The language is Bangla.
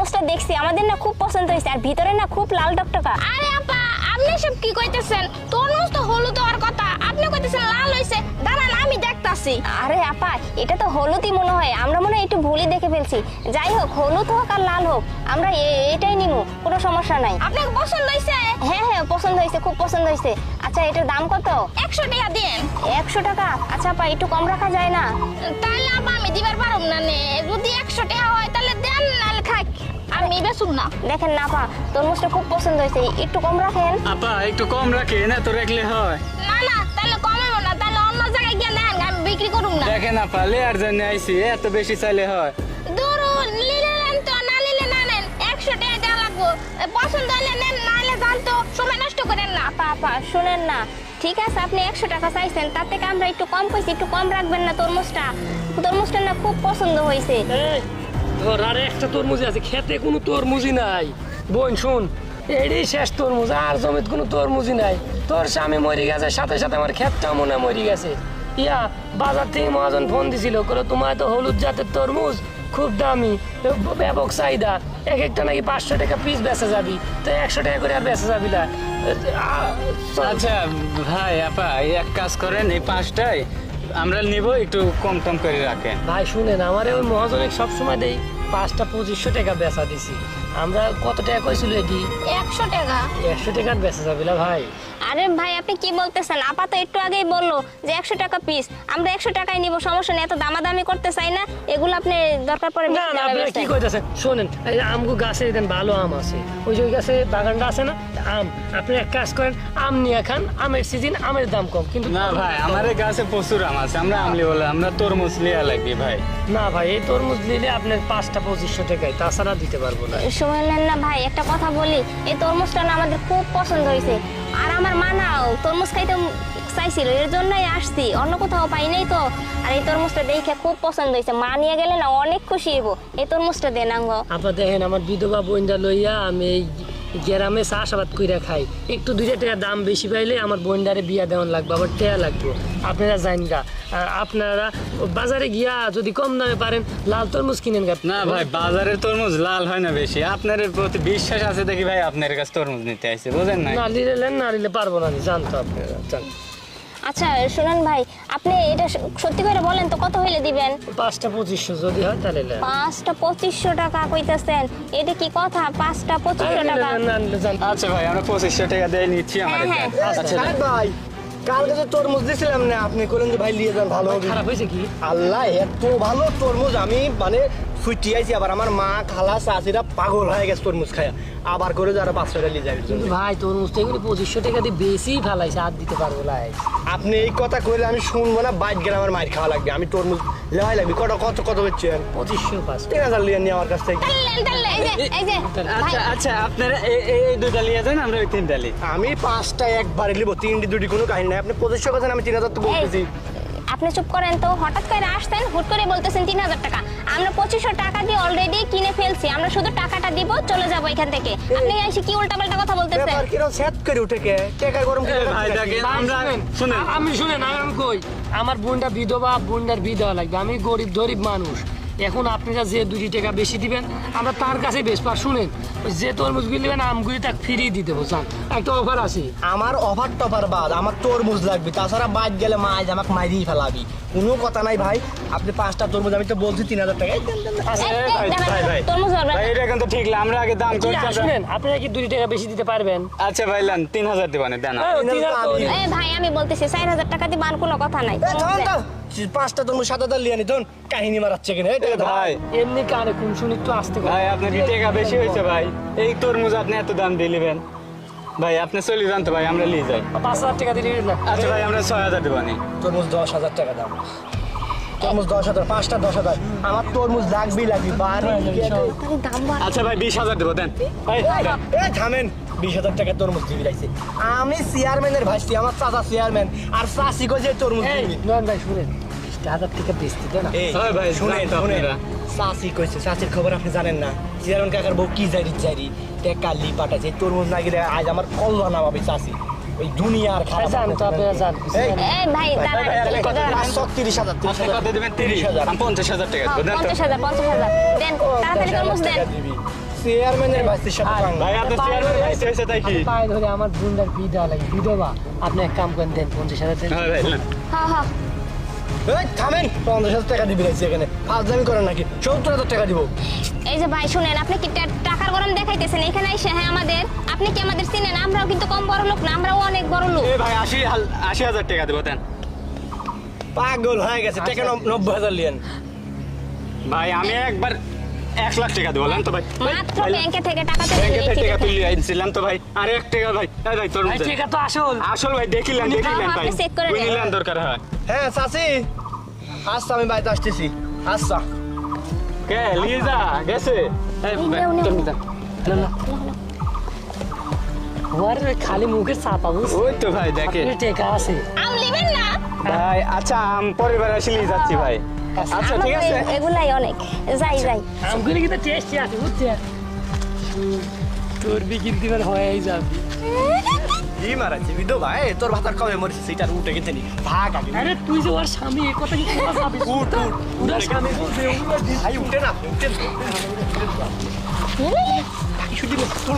তরমুজটা দেখছি, আমাদের না খুব পছন্দ হয়েছে, আর ভিতরে না খুব লাল টকটকা। আরে আপা আপনি সব কি কইতেছেন? তরমুজ তো হলুদ হওয়ার কথা, আপনি কইতেছেন লাল হইছে। দাঁড়ান আমি দেখতাছি। আরে আপা, এটা তো হলুদই মনে হয়, আমরা মনে হয় একটু ভুলই দেখে ফেলছি। যাই হোক, হলুদ হোক আর লাল হোক, আমরা এটাই নিবো, কোনো সমস্যা নাই। আপনাকে পছন্দ হইছে? হ্যাঁ হ্যাঁ, পছন্দ হয়েছে, খুব পছন্দ হয়েছে। আচ্ছা, এটার দাম কত? 100 টাকা দেন। 100 টাকা? আচ্ছা আপা, একটু কম রাখা যায় না? তাহলে আপা আমি দিবার পারব না নে। যদি 100 টাকা হয় তাহলে দেন, নাহলে থাক, আমি বেচুম না। দেখেন না আপা, তরমুজটা খুব পছন্দ হয়েছে, একটু কম রাখেন। আপা একটু কম রাখে না তো রাখলে হয়। না না, তাহলে কমাবো না, তাহলে অন্য জায়গায় গিয়ে দেন, আমি বিক্রি করুম না। দেখেন আপা, লেয়ার জন্য আইছি, এত বেশি চাইলে হয়? দূর নিলে নেন তো, না নিলে না নেন। 100 টাকা দেওয়া লাগবো। পছন্দ হলে নেন, নাহলে যান তো, সময় নষ্ট করেন না। আপা আপা শুনেন না, ঠিক আছে আপনি 100 টাকা চাইছেন, তার থেকে আমরা একটু কম কইছি, একটু কম রাখবেন না? তরমুজটা না খুব পছন্দ হয়েছে। এই ধর, আরে একটা তরমুজ আছে, খেতে কোনো তরমুজই নাই। বোন শুন, এটাই শেষ তরমুজ, আর জমিত কোনো তরমুজই নাই। তোর স্বামী মরে গেছে, সাথে সাথে আমার ক্ষেতটাও মনে হয় মরে গেছে। ইয়া বাজার থেকে মহাজন ফোন দিছিল, করে তোমার তো হলুদ জাতের তরমুজ খুব দামি, ব্যাপক চাহিদা, এক একটা নাকি 500 টাকা পিস বেচা যাবি, তো 100 টাকা করে আর বেচা যাবি না। আচ্ছা ভাই, আপা এক কাজ করেন, এই 5টাই আমরা নিব, একটু কম টম করে রাখেন। ভাই শুনেন, আমারে ওই মহাজনে সবসময় দেই 5টা 2500 টাকা বেচা দিছি। আমরা কত টাকা কইছিল এটি? 100 টাকা। 100 টাকার বেচা যাবি না ভাই। আরে ভাই, আপনি কি বলতেছেন? আপা তো একটু আগেই বললো যে 100 টাকা পিস, আমরা 100 টাকায় নিব, সমস্যা নেই, এত দামাদামি করতে চাই না। এগুলো আপনি দরকার পড়ে না না, আপনি কি কইতাছেন? শুনেন, এই আমগো গাছে দেন ভালো আম আছে, ওই যে ওই গাছে বাগানটা আছে না, আম। আপনি এক কাজ করেন, আম নিয়ে খান, আমের সিজন, আমের দাম কম। কিন্তু না ভাই, আমাদের গাছে প্রচুর আম আছে, আমরা আমলি বলে আমরা তরমুজ লিয়া লাগবে ভাই। না ভাই, এই তরমুজ নিলে আপনার 5টা 2500 টাকায়, তাছাড়া দিতে পারবো না। শুনলেন না ভাই, একটা কথা বলি, এই তরমুজটা না আমাদের খুব পছন্দ হয়েছে, আর আমার মা না তরমুজ খাইতে চাইছিল, এর জন্যই আসছি, অন্য কোথাও পাই নাই তো। আর এই তরমুজটা দেখে খুব পছন্দ হয়েছে, মা নিয়ে গেলে না অনেক খুশি হইব। এই তরমুজটা দেন আঙ্গ। আপা দেখেন, আমার বিধবা বোনটা লইয়া আমি এই গ্রামে চাষাবাদ কইরা খাই, একটু 2 টাকা দাম বেশি পাইলে আমার বোনটারে বিয়া দেওয়ান লাগবে, আবার টেয়া লাগবে। আপনারা জানেন গা, আর আপনারা বাজারে গিয়া যদি কম দামে পারেন লাল তরমুজ কিনেন গা। না ভাই, বাজারের তরমুজ লাল হয় না বেশি, আপনার প্রতি বিশ্বাস আছে দেখি ভাই আপনার কাছে তরমুজ নিতে আইছে, বুঝেন না? না নিলে নেন, না নিলে পারবো না, জানতো আপনারা জান। আচ্ছা শুনেন ভাই, আপনি এটা সত্যি করে বলেন তো, কত হইলে দিবেন? 5টা 2500 যদি হয় তাহলে নেন। 5টা 2500 টাকা কইতেছেন? এটা কি কথা? 5টা 2500 টাকা? না নিলে জান। আচ্ছা ভাই, আমরা 2500 টাকা দিয়ে নিচ্ছি আমাদের। হ্যাঁ, আচ্ছা ভাই, কালকে তো তরমুজ দিয়েছিলাম না, আপনি করলেন যে ভাই নিয়ে যান, ভালো হবে। খারাপ হয়েছে কি? আল্লাহ, এত ভালো তরমুজ আমি মানে ফুটি আইছি, আবার আমার মা খালা চাচিরা পাগল হয়ে গেছে তরমুজ খায়া, আবার করে যারা 500 টাকা নিয়ে যাবে। কিন্তু ভাই তরমুজ তো এগুলো 2500 টাকা দিয়ে বেশি ফালাইছে, আর দিতে পারবো না। আপনি এই কথা কইলে আমি শুনবো না, বাইক গেলে আমার মাইর খাওয়া লাগবে। আমি তরমুজ লেওয়াই লাগবে। কত কত কত হচ্ছেন? 2500 পাস। 3000 লিয়ে নিয়ে আমার কাছ থেকে। এই যে ভাই, আচ্ছা আচ্ছা, আপনারা এই দুটা লিয়ে যান, আমরা ওই 3টা লি। আমি 5টা একবারে নিব, 3টি 2টি কোনো কাহিনী নাই। আপনি 2500 কথা, আমি 3000 তো বলতেছি। আপনি চুপ করেন তো, হঠাৎ করে আসতেন, হুট করে বলতেছেন 3000 টাকা। আমরা 2500 টাকা দিয়ে অলরেডি কিনে ফেলছি, আমরা শুধু টাকাটা দিব, চলে যাব এখান থেকে। আপনি এসে কি উল্টাপাল্টা কথা বলতেছেন? ব্যাপার কিরকম সেট করে উঠে কে টাকা গরম করে ভাই দেখেন, আমরা শুনেন, আমি শুনেন, আমি কই, আমার বোনটা বিধবা, বোনটার বিধবা লাগবে, আমি গরিব মানুষ। এখন আপনারা যে 2 টাকা বেশি দিবেন, আমরা তার কাছে বেশ পার। শুনেন, ওই যে তরমুজগুলি নেবেন, আমগুলি তাকে ফ্রি দিতে বলছেন, একটা অফার আছে। আমার অফার টফার বাদ, আমার তরমুজ লাগবে, তাছাড়া বাইক গেলে মাছ আমাকে মাইরিয়ে ফেলাবি, কোনো কথা নাই ভাই। আপনি 5টা তরমুজ, আমি তো বলছি 3000 টাকা। এই দেন, দেন, দেন। আচ্ছা, এই, ভাই, দাঁড়ান, ভাই। তরমুজ ধরবেন। ভাই এটা কিন্তু ঠিক না, আমরা আগে দাম কি, করছি। শুনেন, আপনারা কি 2 টাকা বেশি দিতে পারবেন? আচ্ছা ভাই, লান 3000 দিবানে দেন। এই ভাই, আমি বলতেছি 4000 টাকা দিবেন, কোনো কথা নাই। এই থামেন তো, 5টা তরমুজ 7000 লিয়ে নি, ধরুন কাহিনী মারাচ্ছে কিনা। এই টাকা দাও। ভাই এমনি কানে কোন শুনি তো আসতে ভাই, আপনার কি টাকা বেশি হয়েছে ভাই? এই তরমুজ আপনি এত দাম দিয়ে নেবেন ভাই? আপনি চলে যান তো ভাই, আমরা নিয়ে যাই। 5000 টাকা দিলে না। আচ্ছা ভাই, আমরা 6000 দিবানি। তরমুজ 10,000 টাকা দাম। তরমুজ 10,000, 5টা 10,000। আমার তরমুজ লাগবেই লাগবে, বাড়ি দাম বাড়। আচ্ছা ভাই, 20,000 দেবো দেন। ভাই এই থামেন, 20,000 টাকা তরমুজ দিবি রাইছে। আমি চেয়ারম্যানের ভাইছি, আমার চাচা চেয়ারম্যান, আর চাচি কই যে তরমুজ এই দিবি। নন ভাই শুনেন, 20,000 টাকা বেচতে দেন না। এই হয় ভাই, শুনেন জানতো শুনেন, আপনারা। চাচি কইছে, চাচির খবর আপনি জানেন না? চেয়ারম্যান কাকার বউ কি জারি টাকা লি পাঠাইছে, তরমুজ না গেলে আজ আমার কল্লা নামাবে চাচি। ওই দুনিয়ার খারাপ জান তো আপনারা জান। এই, এই ভাই, দাঁড়ান, দাঁড়ান। 30,000, আপনি কত দেবেন? 30,000। আমি 50,000 টাকা দেবো দেন তো। 50,000 দেন, তাড়াতাড়ি তরমুজ দেন। চেয়ারম্যানের ভাইসের সাথে আর পাঙ্গা। ভাই আপনি চেয়ারম্যান ভাইস হয়েছে তাই কি আমি পায়ে ধরে আমার বোনটার ফি দেওয়া লাগে ফি দেবা আপনি এক কাম করেন দেন 50,000 দেন হ্যাঁ ভাই নেন। হ্যাঁ হ্যাঁ এই থামেন, 50,000 টাকা দিবি রাইছি এখানে, ফাজলামি করেন নাকি? 70,000 টাকা দিব। এই যে ভাই শুনেন, আপনি কি টাকার গরম দেখাইতেছেন এখানে এসে? হ্যাঁ আমাদের, আপনি কি আমাদের চিনেন? আমরাও কিন্তু কম বড় লোক না, আমরাও অনেক বড় লোক। এ ভাই 80,000 টাকা দেবো দেন। পাগল হয়ে গেছে, টাকা 90,000 লিয়েন। ভাই আমি একবার 1 লাখ টাকা দেবো বলেন তো ভাই। মাত্র ব্যাংকে থেকে টাকা তুলে ব্যাংকে থেকে টাকা নিয়েছি। তুলে আনছিলাম তো ভাই, আর 1 টাকা ভাই। এই ভাই তোর ভাই টাকা তো আসল আসল ভাই দেখিলেন হ্যাঁ, ভাই, আপনি check করে নেন। বুঝলেন দরকার হয়। হ্যাঁ চাচি, আচ্ছা আমি বাড়িতে আসতেছি। আচ্ছা কে লিজা গেছে? এই ভাই, নেও, নেও। তুমি যান। না না ওরে খালি মুখের চাপা বুঝ ওই তো ভাই দেখে টাকা আছে আম লিবেন না ভাই। আচ্ছা আমি পরিবার আসলেই যাচ্ছি ভাই। আচ্ছা ঠিক আছে। আমাদের এগুলাই অনেক। যাই যাই। আমগুলো কিন্তু টেস্টি আছে বুঝছেন তোর বিক্রি দিবার হয়েই যাবে কি মারাচ্ছি বিদো ভাই, তোর ভাতার কবে মরেছে সেটার উঠে গেছে নি, ভাগ আগে। আরে তুই যে ওর স্বামী এ কথা কি কোয়া যাবে উঠ উঠ, ওরা স্বামী বলছে ভাই উঠে না, উঠে না। তোর